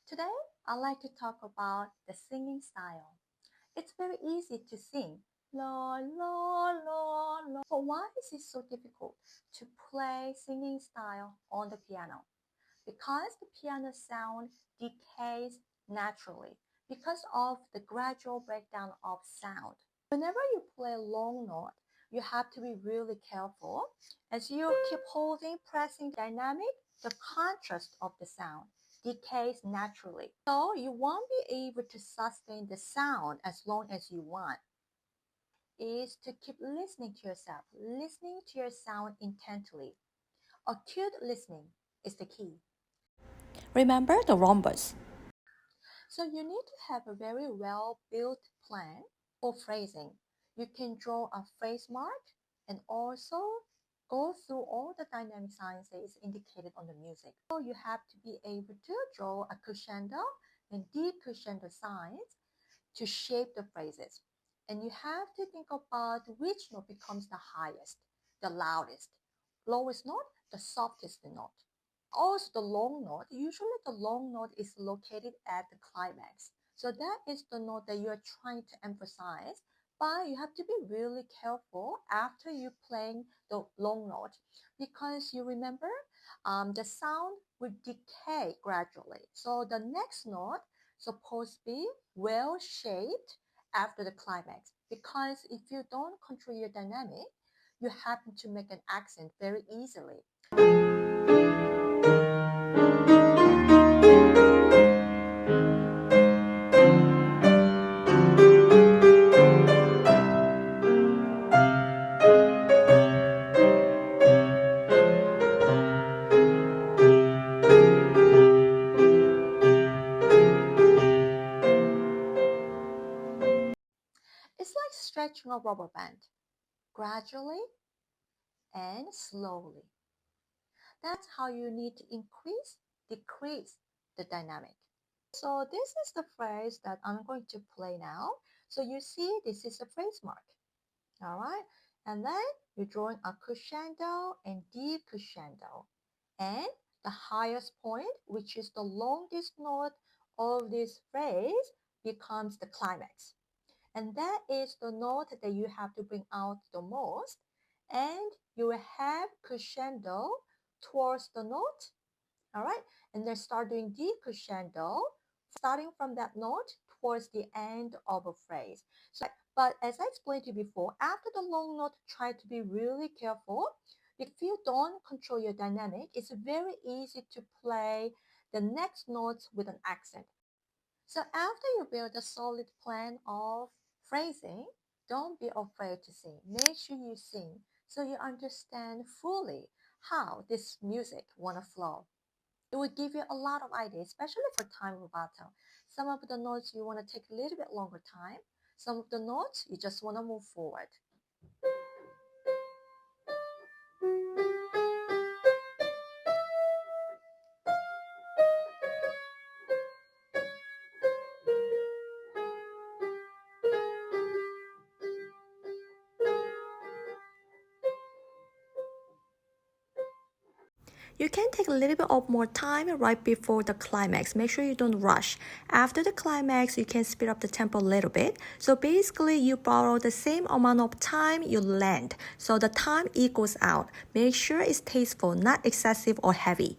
Today, I'd like to talk about the singing style. It's very easy to sing, la la la la. But why is it so difficult to play singing style on the piano? Because the piano sound decays naturally because of the gradual breakdown of sound. Whenever you play a long note, you have to be really careful as you keep holding, pressing dynamic, the contrast of the sound decays naturally. So you won't be able to sustain the sound as long as you want. Is to keep listening to yourself, listening to your sound intently. Acute listening is the key. Remember the rhombus. So you need to have a very well-built plan for phrasing. You can draw a phrase mark and also go through all the dynamic signs that is indicated on the music. So you have to be able to draw a crescendo and decrescendo signs to shape the phrases. And you have to think about which note becomes the highest, the loudest, lowest note, the softest note. Also, the long note, usually the long note is located at the climax. So that is the note that you are trying to emphasize, but you have to be really careful after you playing the long note because you remember the sound will decay gradually. So the next note supposed to be well shaped after the climax because if you don't control your dynamic, you happen to make an accent very easily. It's like stretching a rubber band, gradually and slowly. That's how you need to increase, decrease the dynamic. So this is the phrase that I'm going to play now. So you see this is the phrase mark, all right? And then you're drawing a crescendo and decrescendo. And the highest point, which is the longest note of this phrase, becomes the climax. And that is the note that you have to bring out the most. And you will have crescendo towards the note, all right? And then start doing decrescendo, starting from that note towards the end of a phrase. So, but as I explained to you before, after the long note, try to be really careful. If you don't control your dynamic, it's very easy to play the next notes with an accent. So after you build a solid plan of phrasing, don't be afraid to sing. Make sure you sing so you understand fully how this music wanna flow. It will give you a lot of ideas, especially for time rubato. Some of the notes you want to take a little bit longer time. Some of the notes you just want to move forward. You can take a little bit of more time right before the climax. Make sure you don't rush. After the climax, you can speed up the tempo a little bit. So basically, you borrow the same amount of time you land. So the time equals out. Make sure it's tasteful, not excessive or heavy.